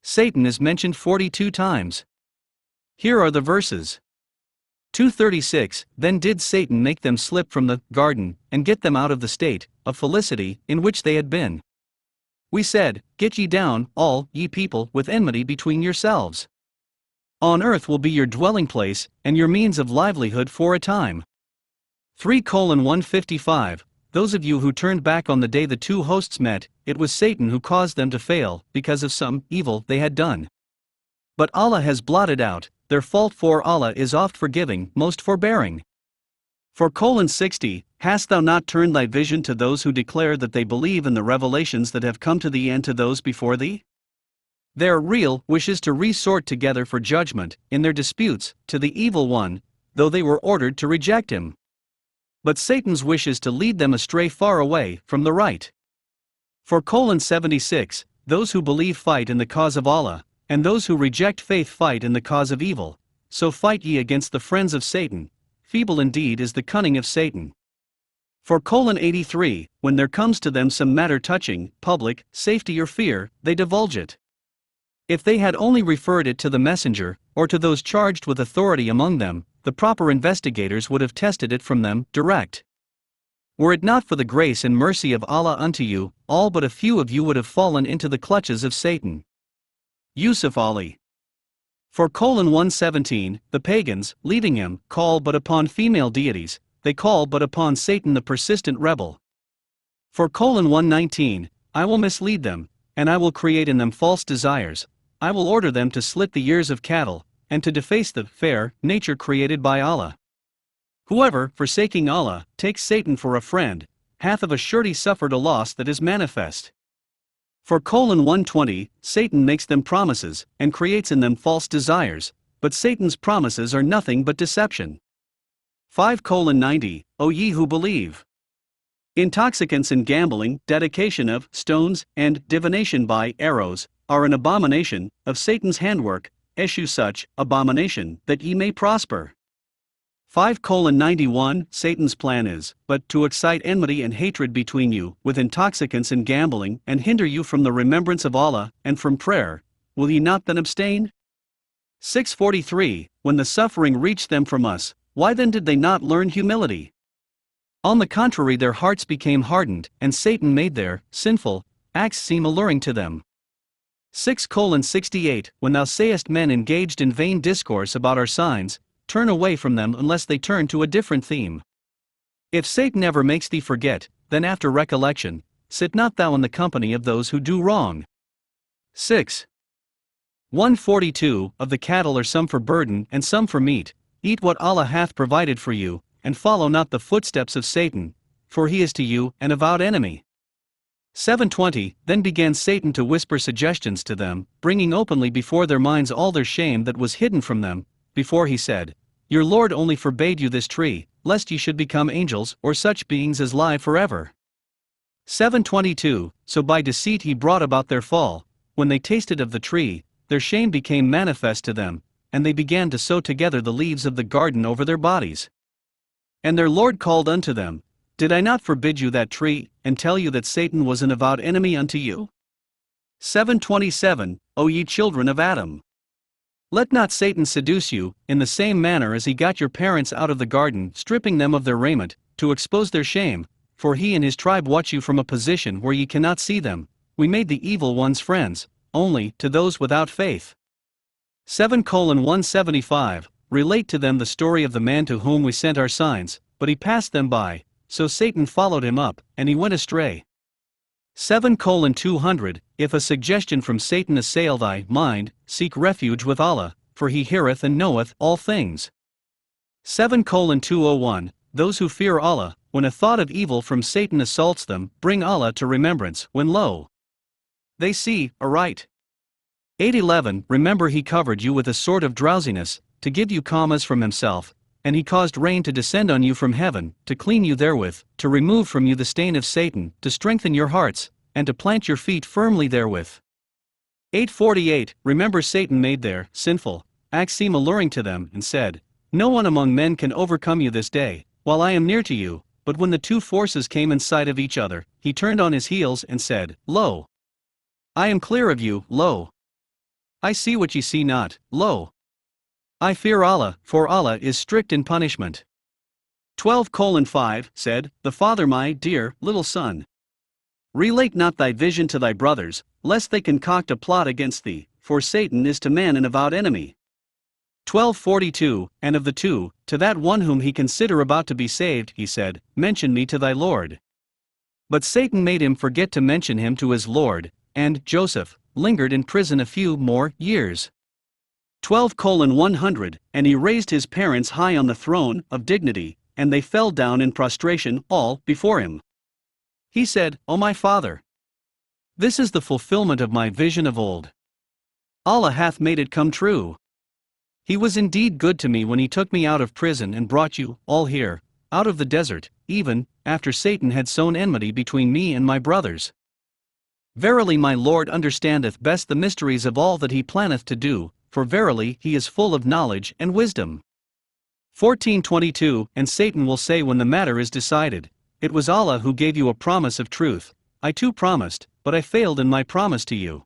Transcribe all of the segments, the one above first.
Satan is mentioned 42 times. Here are the verses. 2:36 Then did Satan make them slip from the garden, and get them out of the state of felicity in which they had been. We said, Get ye down, all ye people, with enmity between yourselves. On earth will be your dwelling place, and your means of livelihood for a time. 3:155 Those of you who turned back on the day the two hosts met, it was Satan who caused them to fail, because of some evil they had done. But Allah has blotted out their fault, for Allah is oft forgiving, most forbearing. 4:60 Hast thou not turned thy vision to those who declare that they believe in the revelations that have come to thee and to those before thee? Their real wishes to resort together for judgment, in their disputes, to the evil one, though they were ordered to reject him. But Satan's wish is to lead them astray far away from the right. 4:76 Those who believe fight in the cause of Allah, and those who reject faith fight in the cause of evil. So fight ye against the friends of Satan. Feeble indeed is the cunning of Satan. 4:83 When there comes to them some matter touching public safety or fear, they divulge it. If they had only referred it to the messenger, or to those charged with authority among them, the proper investigators would have tested it from them direct. Were it not for the grace and mercy of Allah unto you, all but a few of you would have fallen into the clutches of Satan. Yusuf Ali. 4:117 The pagans, leaving him, call but upon female deities, they call but upon Satan the persistent rebel. 4:119 I will mislead them, and I will create in them false desires, I will order them to slit the ears of cattle, and to deface the fair nature created by Allah. Whoever, forsaking Allah, takes Satan for a friend, hath of a surety suffered a loss that is manifest. 4:120 Satan makes them promises, and creates in them false desires, but Satan's promises are nothing but deception. 5:90 O ye who believe! Intoxicants and gambling, dedication of stones, and divination by arrows, are an abomination of Satan's handwork, eschew such abomination, that ye may prosper. 5:91 Satan's plan is but to excite enmity and hatred between you, with intoxicants and gambling, and hinder you from the remembrance of Allah, and from prayer. Will ye not then abstain? 6:43 When the suffering reached them from us, why then did they not learn humility? On the contrary, their hearts became hardened, and Satan made their sinful acts seem alluring to them. 6:68 When thou sayest men engaged in vain discourse about our signs, turn away from them unless they turn to a different theme. If Satan ever makes thee forget, then after recollection, sit not thou in the company of those who do wrong. 6:142 Of the cattle are some for burden and some for meat, eat what Allah hath provided for you, and follow not the footsteps of Satan, for he is to you an avowed enemy. 7:20 Then began Satan to whisper suggestions to them, bringing openly before their minds all their shame that was hidden from them, before he said, Your Lord only forbade you this tree, lest ye should become angels or such beings as live forever. 7:22 So by deceit he brought about their fall. When they tasted of the tree, their shame became manifest to them, and they began to sew together the leaves of the garden over their bodies. And their Lord called unto them, Did I not forbid you that tree, and tell you that Satan was an avowed enemy unto you? 7:27 O ye children of Adam! Let not Satan seduce you, in the same manner as he got your parents out of the garden, stripping them of their raiment, to expose their shame, for he and his tribe watch you from a position where ye cannot see them. We made the evil ones friends, only to those without faith. 7:175 Relate to them the story of the man to whom we sent our signs, but he passed them by, so Satan followed him up, and he went astray. 7:200 If a suggestion from Satan assail thy mind, seek refuge with Allah, for he heareth and knoweth all things. 7:201 Those who fear Allah, when a thought of evil from Satan assaults them, bring Allah to remembrance, when lo! They see aright. 8:11 Remember he covered you with a sort of drowsiness, to give you calm as from himself, and he caused rain to descend on you from heaven, to clean you therewith, to remove from you the stain of Satan, to strengthen your hearts, and to plant your feet firmly therewith. 8:48 Remember Satan made their sinful acts seem alluring to them, and said, No one among men can overcome you this day, while I am near to you. But when the two forces came in sight of each other, he turned on his heels and said, Lo! I am clear of you, lo! I see what ye see not, lo. I fear Allah, for Allah is strict in punishment. 12:5 said, The Father, my dear little son, relate not thy vision to thy brothers, lest they concoct a plot against thee, for Satan is to man an avowed enemy. 12:42 And of the two, to that one whom he consider about to be saved, he said, Mention me to thy Lord. But Satan made him forget to mention him to his Lord, and Joseph lingered in prison a few more years. 12:100 And he raised his parents high on the throne of dignity, and they fell down in prostration all before him. He said, O my Father, this is the fulfillment of my vision of old. Allah hath made it come true. He was indeed good to me when he took me out of prison and brought you all here, out of the desert, even after Satan had sown enmity between me and my brothers. Verily my Lord understandeth best the mysteries of all that he planneth to do, for verily he is full of knowledge and wisdom. 14:22 And Satan will say when the matter is decided, It was Allah who gave you a promise of truth. I too promised, but I failed in my promise to you.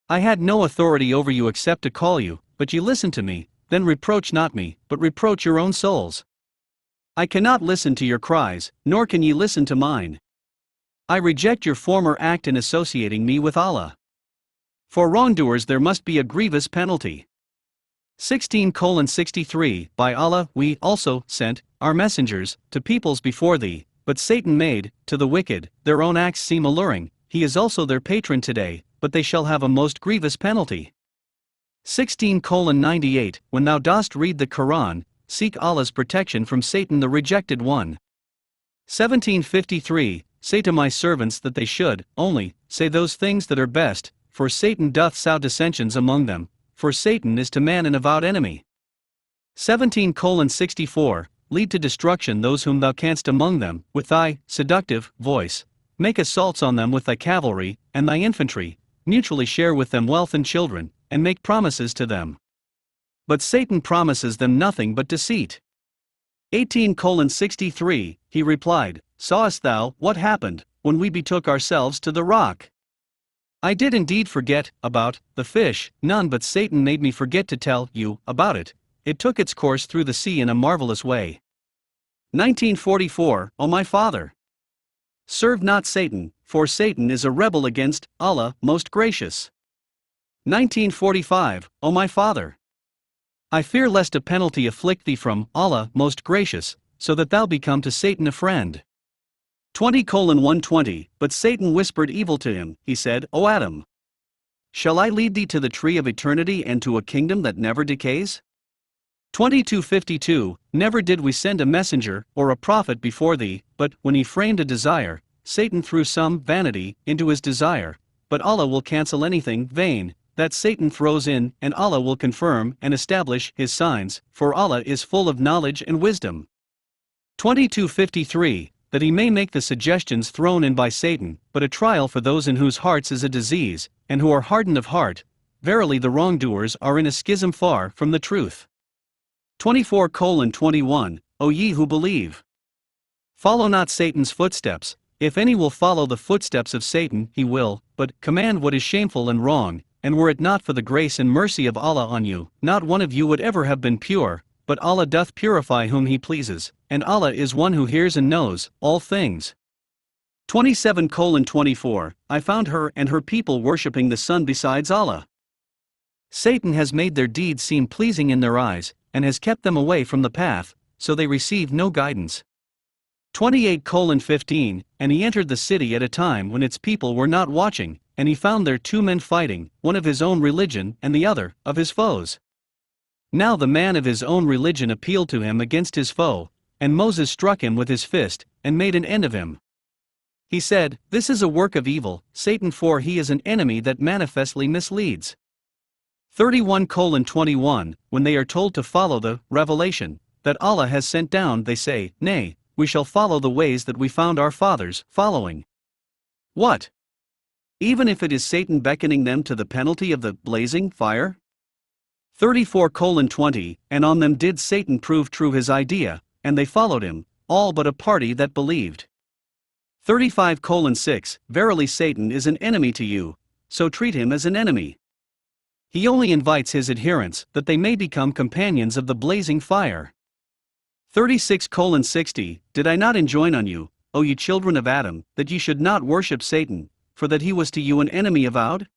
I had no authority over you except to call you, but ye listened to me, then reproach not me, but reproach your own souls. I cannot listen to your cries, nor can ye listen to mine. I reject your former act in associating me with Allah. For wrongdoers there must be a grievous penalty. 16:63 By Allah we also sent our messengers to peoples before thee, but Satan made to the wicked their own acts seem alluring. He is also their patron today, but they shall have a most grievous penalty. 16:98 When thou dost read the Quran, seek Allah's protection from Satan the rejected one. 17:53 Say to my servants that they should only say those things that are best, for Satan doth sow dissensions among them, for Satan is to man an avowed enemy. 17:64 Lead to destruction those whom thou canst among them, with thy seductive voice. Make assaults on them with thy cavalry and thy infantry, mutually share with them wealth and children, and make promises to them. But Satan promises them nothing but deceit. 18:63 He replied, Sawest thou what happened when we betook ourselves to the rock? I did indeed forget about the fish, none but Satan made me forget to tell you about it. It took its course through the sea in a marvelous way. 19:44 O my Father, serve not Satan, for Satan is a rebel against Allah most gracious. 19:45 O my Father, I fear lest a penalty afflict thee from Allah most gracious, so that thou become to Satan a friend. 20:120 But Satan whispered evil to him, he said, O Adam, shall I lead thee to the tree of eternity and to a kingdom that never decays? 22:52 Never did we send a messenger or a prophet before thee, but when he framed a desire, Satan threw some vanity into his desire, but Allah will cancel anything vain that Satan throws in, and Allah will confirm and establish his signs, for Allah is full of knowledge and wisdom. 22:53 That he may make the suggestions thrown in by Satan, but a trial for those in whose hearts is a disease, and who are hardened of heart. Verily the wrongdoers are in a schism far from the truth. 24:21 O ye who believe, follow not Satan's footsteps. If any will follow the footsteps of Satan, he will but command what is shameful and wrong, and were it not for the grace and mercy of Allah on you, not one of you would ever have been pure, but Allah doth purify whom he pleases, and Allah is one who hears and knows all things. 27:24 I found her and her people worshipping the sun besides Allah. Satan has made their deeds seem pleasing in their eyes, and has kept them away from the path, so they receive no guidance. 28:15 And he entered the city at a time when its people were not watching, and he found there two men fighting, one of his own religion and the other of his foes. Now the man of his own religion appealed to him against his foe, and Moses struck him with his fist, and made an end of him. He said, This is a work of evil, Satan, for he is an enemy that manifestly misleads. 31:21 When they are told to follow the revelation that Allah has sent down, they say, Nay, we shall follow the ways that we found our fathers following. What? Even if it is Satan beckoning them to the penalty of the blazing fire? 34:20 And on them did Satan prove true his idea, and they followed him, all but a party that believed. 35:6 Verily Satan is an enemy to you, so treat him as an enemy. He only invites his adherents that they may become companions of the blazing fire. 36:60 Did I not enjoin on you, O ye children of Adam, that ye should not worship Satan, for that he was to you an enemy avowed?